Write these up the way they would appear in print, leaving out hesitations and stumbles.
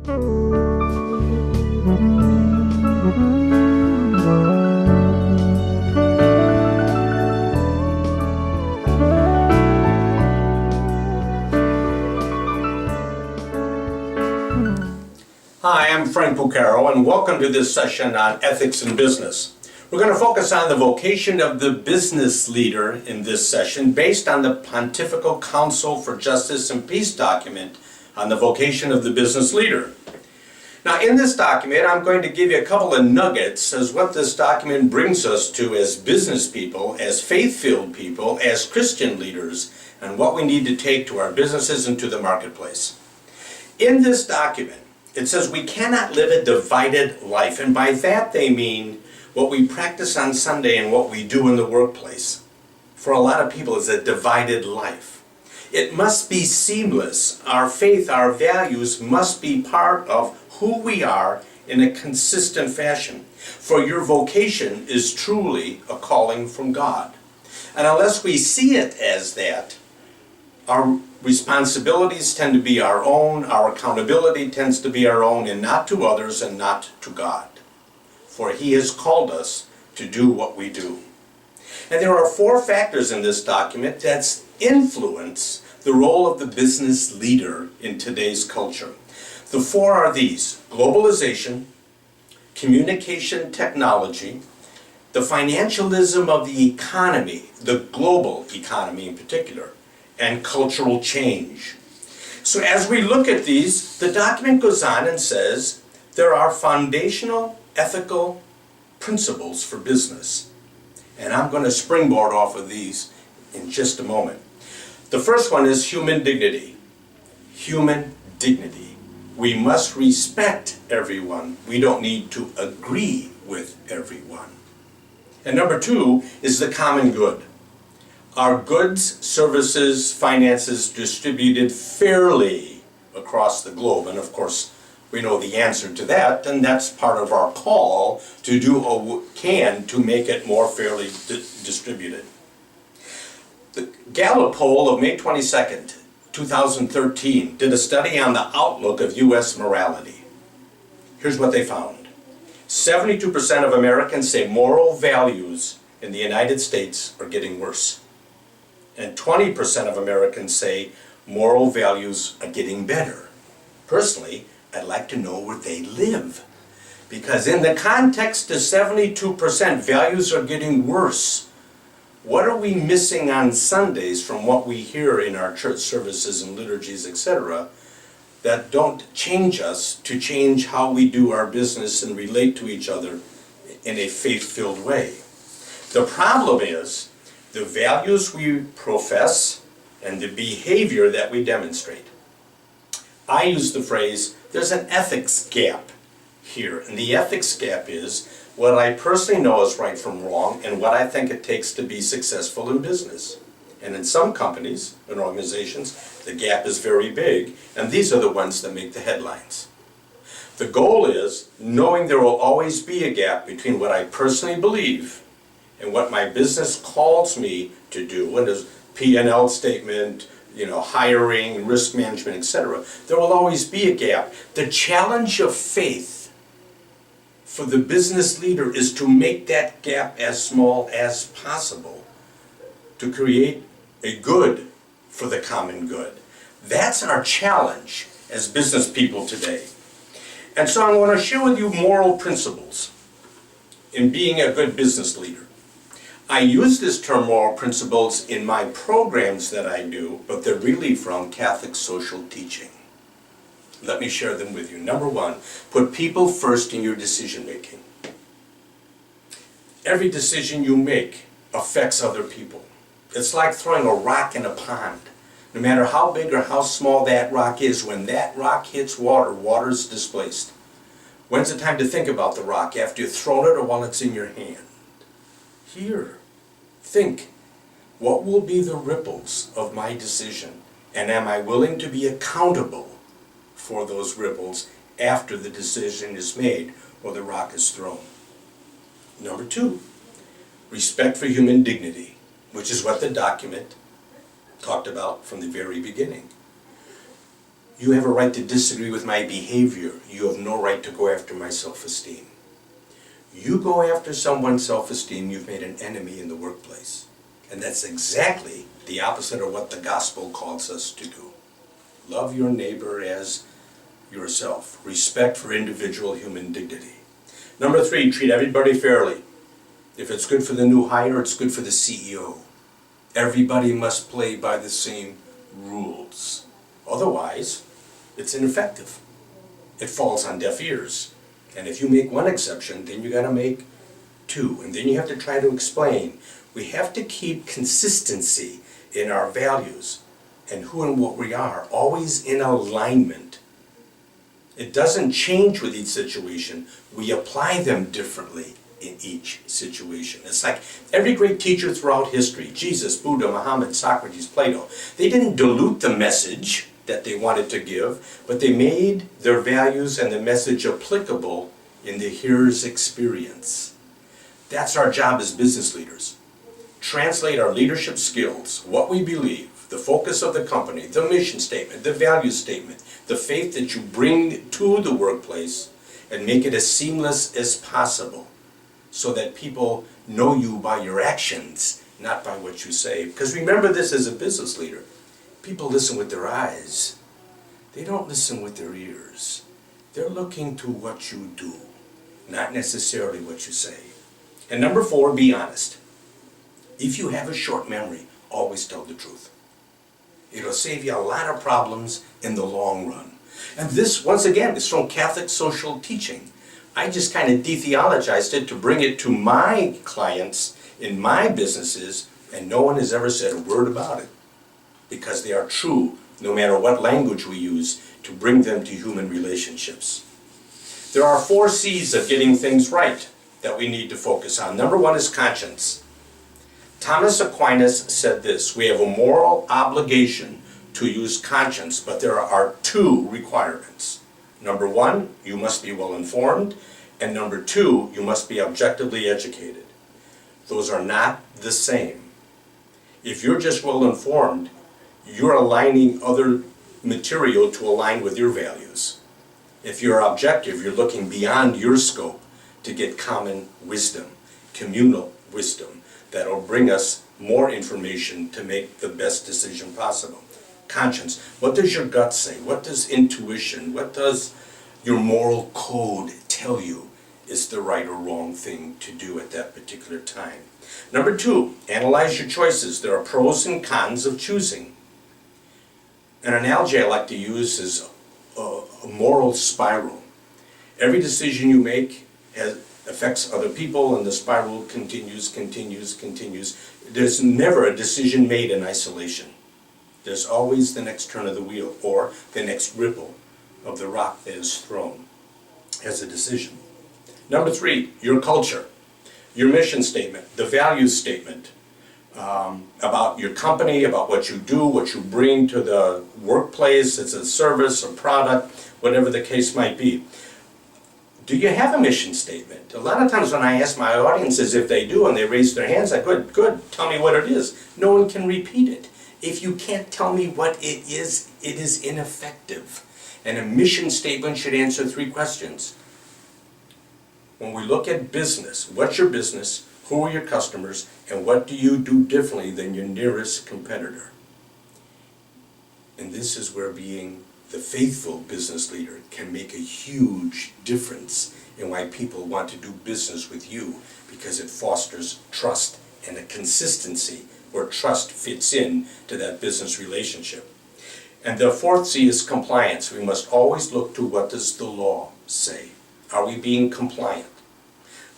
Hi, I'm Frank Bucaro, and welcome to this session on ethics in business. We're going to focus on the vocation of the business leader in this session based on the Pontifical Council for Justice and Peace document on the vocation of the business leader. Now, in this document, I'm going to give you a couple of nuggets as what this document brings us to as business people, as faith-filled people, as Christian leaders, and what we need to take to our businesses and to the marketplace. In this document, it says we cannot live a divided life, and by that they mean what we practice on Sunday and what we do in the workplace. For a lot of people, it's a divided life. It must be seamless. Our faith, our values must be part of who we are in a consistent fashion. For your vocation is truly a calling from God. And unless we see it as that, our responsibilities tend to be our own, our accountability tends to be our own, and not to others and not to God. For He has called us to do what we do. And there are 4 factors in this document that influence the role of the business leader in today's culture. The 4 are these: globalization, communication technology, the financialism of the economy, the global economy in particular, and cultural change. So as we look at these, the document goes on and says there are foundational ethical principles for business. And I'm going to springboard off of these in just a moment. The first one is human dignity. Human dignity. We must respect everyone. We don't need to agree with everyone. And number 2 is the common good. Are goods, services, finances distributed fairly across the globe? And of course, we know the answer to that, and that's part of our call to do what we can to make it more fairly distributed. The Gallup poll of May 22nd, 2013 did a study on the outlook of U.S. morality. Here's what they found. 72% of Americans say moral values in the United States are getting worse. And 20% of Americans say moral values are getting better. Personally, I'd like to know where they live. Because in the context of 72% values are getting worse, what are we missing on Sundays from what we hear in our church services and liturgies, etc., that don't change us to change how we do our business and relate to each other in a faith-filled way? The problem is the values we profess and the behavior that we demonstrate. I use the phrase, there's an ethics gap here. And the ethics gap is what I personally know is right from wrong and what I think it takes to be successful in business. And in some companies and organizations, the gap is very big, and these are the ones that make the headlines. The goal is knowing there will always be a gap between what I personally believe and what my business calls me to do, and there's P&L statement, hiring, risk management, etc. There will always be a gap. The challenge of faith for the business leader is to make that gap as small as possible, to create a good for the common good. That's our challenge as business people today. And so I want to share with you moral principles in being a good business leader. I use this term moral principles in my programs that I do, but they're really from Catholic social teaching. Let me share them with you. Number 1, put people first in your decision making. Every decision you make affects other people. It's like throwing a rock in a pond. No matter how big or how small that rock is, when that rock hits water, water is displaced. When's the time to think about the rock? After you've thrown it or while it's in your hand? Here. Think, what will be the ripples of my decision? And am I willing to be accountable for those ripples after the decision is made or the rock is thrown? Number 2, respect for human dignity, which is what the document talked about from the very beginning. You have a right to disagree with my behavior. You have no right to go after my self-esteem. You go after someone's self-esteem, you've made an enemy in the workplace. And that's exactly the opposite of what the gospel calls us to do. Love your neighbor as yourself. Respect for individual human dignity. Number 3, treat everybody fairly. If it's good for the new hire, it's good for the CEO. Everybody must play by the same rules. Otherwise, it's ineffective. It falls on deaf ears. And if you make one exception, then you gotta make 2. And then you have to try to explain. We have to keep consistency in our values and who and what we are, always in alignment. It doesn't change with each situation. We apply them differently in each situation. It's like every great teacher throughout history, Jesus, Buddha, Muhammad, Socrates, Plato, they didn't dilute the message that they wanted to give, but they made their values and the message applicable in the hearer's experience. That's our job as business leaders. Translate our leadership skills, what we believe, the focus of the company, the mission statement, the value statement, the faith that you bring to the workplace, and make it as seamless as possible so that people know you by your actions, not by what you say. Because remember this as a business leader. People listen with their eyes. They don't listen with their ears. They're looking to what you do, not necessarily what you say. And number 4, be honest. If you have a short memory, always tell the truth. It'll save you a lot of problems in the long run. And this, once again, is from Catholic social teaching. I just kind of de-theologized it to bring it to my clients in my businesses, and no one has ever said a word about it. Because they are true, no matter what language we use, to bring them to human relationships. There are 4 C's of getting things right that we need to focus on. Number 1 is conscience. Thomas Aquinas said this: we have a moral obligation to use conscience, but there are 2 requirements. Number 1, you must be well informed, and number 2, you must be objectively educated. Those are not the same. If you're just well informed, you're aligning other material to align with your values. If you're objective, you're looking beyond your scope to get common wisdom, communal wisdom, that'll bring us more information to make the best decision possible. Conscience. What does your gut say? What does intuition, what does your moral code tell you is the right or wrong thing to do at that particular time? Number 2, analyze your choices. There are pros and cons of choosing. An analogy I like to use is a moral spiral. Every decision you make affects other people, and the spiral continues. There's never a decision made in isolation. There's always the next turn of the wheel, or the next ripple of the rock that is thrown as a decision. Number 3, your culture, your mission statement, the value statement, about your company, about what you do, what you bring to the workplace, it's a service or product, whatever the case might be. Do you have a mission statement? A lot of times when I ask my audiences if they do and they raise their hands, I go, good, tell me what it is. No one can repeat it. If you can't tell me what it is ineffective. And a mission statement should answer 3 questions. When we look at business, what's your business? Who are your customers, and what do you do differently than your nearest competitor? And this is where being the faithful business leader can make a huge difference in why people want to do business with you, because it fosters trust and a consistency where trust fits in to that business relationship. And the 4th C is compliance. We must always look to what does the law say. Are we being compliant?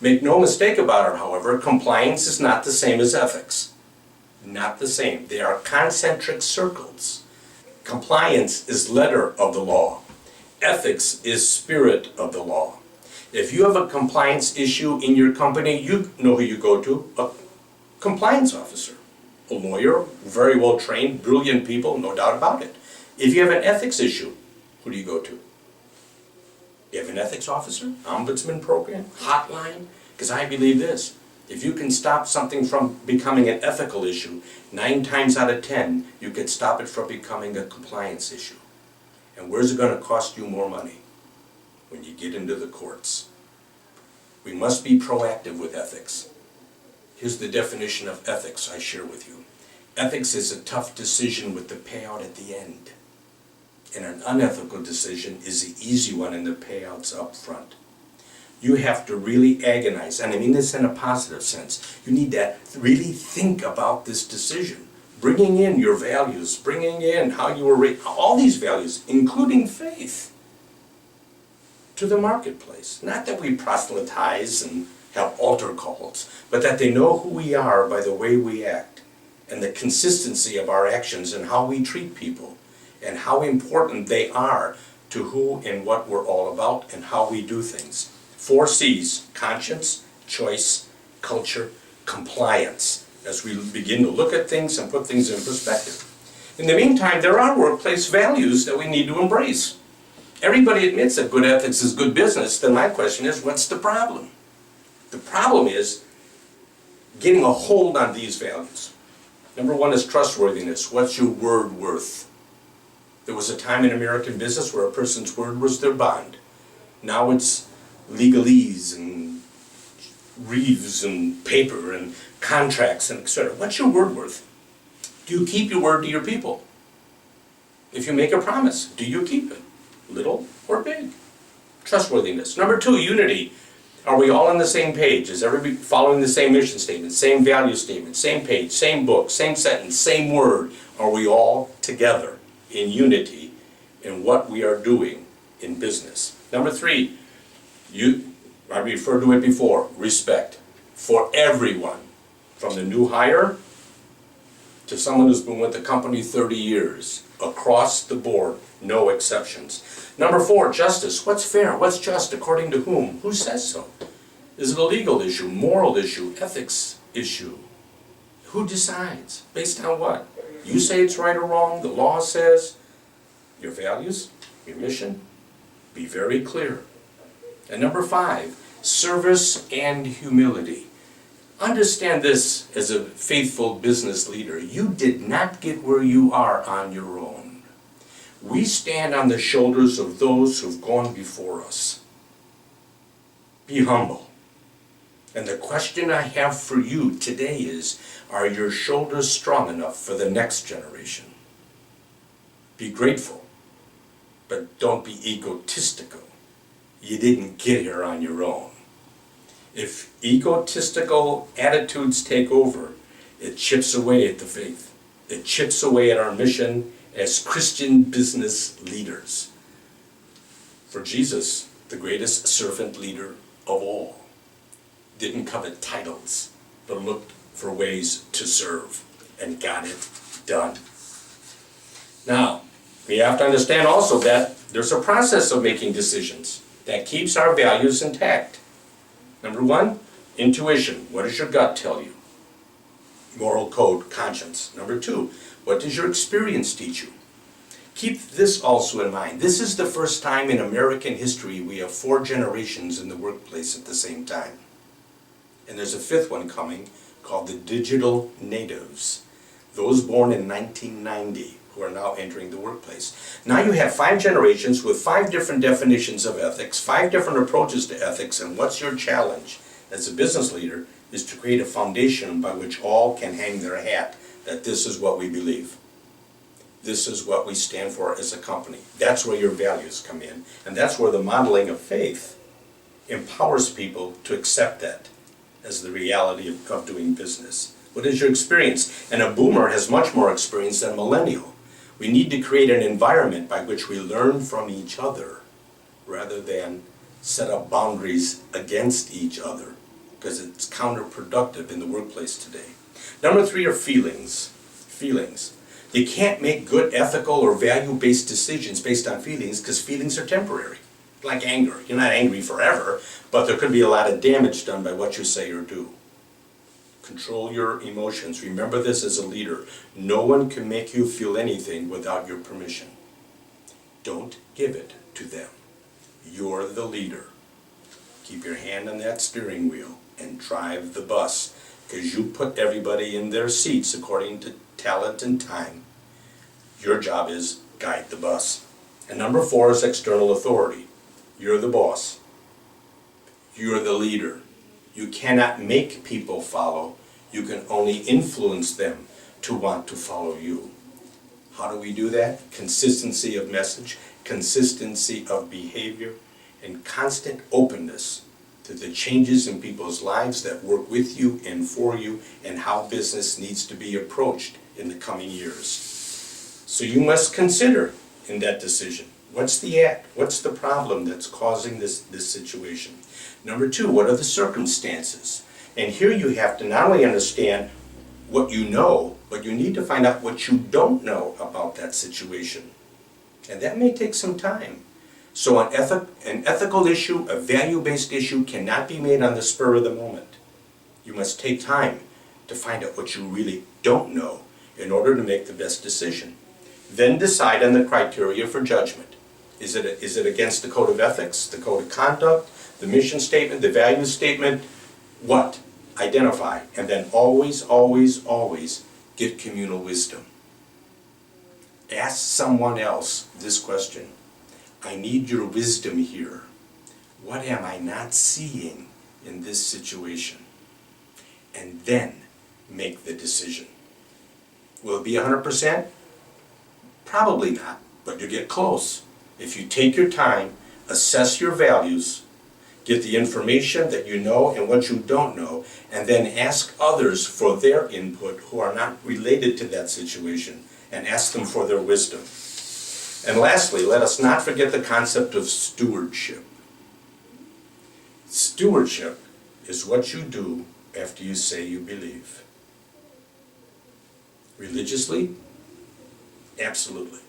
Make no mistake about it, however, compliance is not the same as ethics. Not the same. They are concentric circles. Compliance is letter of the law. Ethics is spirit of the law. If you have a compliance issue in your company, you know who you go to, a compliance officer. A lawyer, very well trained, brilliant people, no doubt about it. If you have an ethics issue, who do you go to? You have an ethics officer, ombudsman program, hotline? Because I believe this, if you can stop something from becoming an ethical issue, 9 times out of 10, you can stop it from becoming a compliance issue. And where's it going to cost you more money? When you get into the courts. We must be proactive with ethics. Here's the definition of ethics I share with you. Ethics is a tough decision with the payout at the end. And an unethical decision is the easy one and the payouts up front. You have to really agonize, and I mean this in a positive sense. You need to really think about this decision. Bringing in your values, bringing in how you were raised, all these values, including faith, to the marketplace. Not that we proselytize and have altar calls, but that they know who we are by the way we act and the consistency of our actions and how we treat people and how important they are to who and what we're all about and how we do things. 4 C's: conscience, choice, culture, compliance, as we begin to look at things and put things in perspective. In the meantime, there are workplace values that we need to embrace. Everybody admits that good ethics is good business. Then my question is, what's the problem? The problem is getting a hold on these values. Number 1 is trustworthiness. What's your word worth? There was a time in American business where a person's word was their bond. Now it's legalese and reeves and paper and contracts and etc. What's your word worth? Do you keep your word to your people? If you make a promise, do you keep it? Little or big? Trustworthiness. Number 2, unity. Are we all on the same page? Is everybody following the same mission statement, same value statement, same page, same book, same sentence, same word? Are we all together in unity in what we are doing in business? Number 3, I referred to it before, respect for everyone, from the new hire to someone who's been with the company 30 years, across the board, no exceptions. Number 4, justice. What's fair? What's just? According to whom? Who says so? Is it a legal issue, moral issue, ethics issue? Who decides? Based on what? You say it's right or wrong, the law says. Your values, your mission, be very clear. And number 5, service and humility. Understand this as a faithful business leader. You did not get where you are on your own. We stand on the shoulders of those who've gone before us. Be humble. And the question I have for you today is, are your shoulders strong enough for the next generation? Be grateful, but don't be egotistical. You didn't get here on your own. If egotistical attitudes take over, it chips away at the faith. It chips away at our mission as Christian business leaders. For Jesus, the greatest servant leader of all, didn't covet titles, but looked for ways to serve and got it done. Now, we have to understand also that there's a process of making decisions that keeps our values intact. Number 1, intuition. What does your gut tell you? Moral code, conscience. Number 2, what does your experience teach you? Keep this also in mind. This is the first time in American history we have 4 generations in the workplace at the same time. And there's a 5th one coming called the digital natives. Those born in 1990 who are now entering the workplace. Now you have 5 generations with 5 different definitions of ethics, 5 different approaches to ethics, and what's your challenge as a business leader is to create a foundation by which all can hang their hat that this is what we believe. This is what we stand for as a company. That's where your values come in, and that's where the modeling of faith empowers people to accept that as the reality of doing business. What is your experience? And a boomer has much more experience than a millennial. We need to create an environment by which we learn from each other rather than set up boundaries against each other, because it's counterproductive in the workplace today. Number 3 are feelings. Feelings. You can't make good ethical or value-based decisions based on feelings because feelings are temporary. Like anger. You're not angry forever, but there could be a lot of damage done by what you say or do. Control your emotions. Remember this as a leader. No one can make you feel anything without your permission. Don't give it to them. You're the leader. Keep your hand on that steering wheel and drive the bus, because you put everybody in their seats according to talent and time. Your job is guide the bus And number 4 is external authority. You're the boss. You're the leader. You cannot make people follow. You can only influence them to want to follow you. How do we do that? Consistency of message, consistency of behavior, and constant openness to the changes in people's lives that work with you and for you, and how business needs to be approached in the coming years. So you must consider in that decision, what's the problem that's causing this situation? Number 2, what are the circumstances? And here you have to not only understand what you know, but you need to find out what you don't know about that situation. And that may take some time. So an ethical issue, a value-based issue, cannot be made on the spur of the moment. You must take time to find out what you really don't know in order to make the best decision. Then decide on the criteria for judgment. Is it against the code of ethics, the code of conduct, the mission statement, the value statement? What? Identify. And then always, always, always get communal wisdom. Ask someone else this question. I need your wisdom here. What am I not seeing in this situation? And then make the decision. Will it be 100%? Probably not, but you get close. If you take your time, assess your values, get the information that you know and what you don't know, and then ask others for their input who are not related to that situation, and ask them for their wisdom. And lastly, let us not forget the concept of stewardship. Stewardship is what you do after you say you believe. Religiously? Absolutely.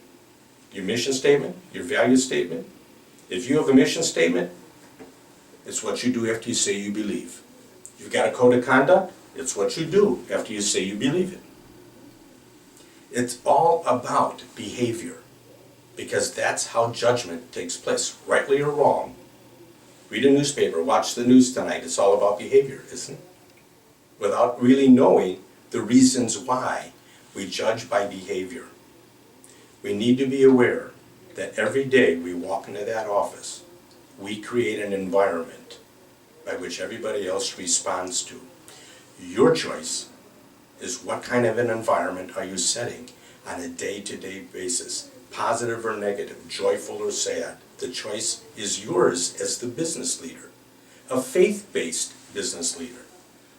Your mission statement, your value statement. If you have a mission statement, it's what you do after you say you believe. You've got a code of conduct, it's what you do after you say you believe it. It's all about behavior, because that's how judgment takes place, rightly or wrong. Read a newspaper, watch the news tonight, it's all about behavior, isn't it? Without really knowing the reasons why we judge by behavior. We need to be aware that every day we walk into that office, we create an environment by which everybody else responds to. Your choice is what kind of an environment are you setting on a day-to-day basis, positive or negative, joyful or sad. The choice is yours as the business leader, a faith-based business leader.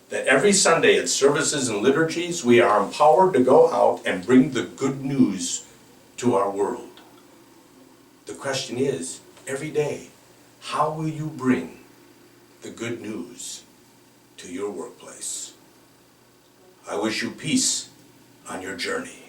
That every Sunday at services and liturgies, we are empowered to go out and bring the good news to our world. The question is, every day, how will you bring the good news to your workplace? I wish you peace on your journey.